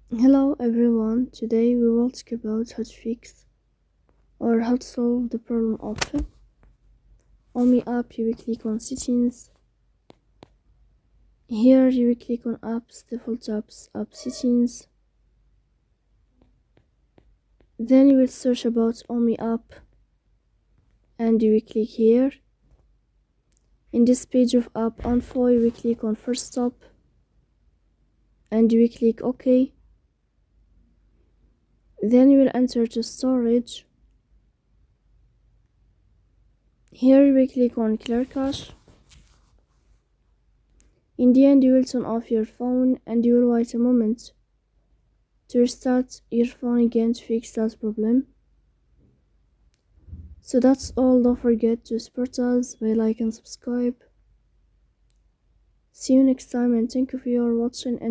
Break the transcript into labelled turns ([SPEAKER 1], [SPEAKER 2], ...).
[SPEAKER 1] Hello everyone, today we will talk about how to fix or how to solve the problem of Omi app. You will click on settings. Here you will click on apps, default apps, app settings. Then you will search about Omi app and you will click here. In this page of app info, you will click on first stop and you will click OK. Then you will enter to storage. Here you will click on clear cache. In the end, you will turn off your phone and you will wait a moment to restart your phone again to fix that problem. So that's all. Don't forget to support us by like and subscribe. See you next time and thank you for your watching and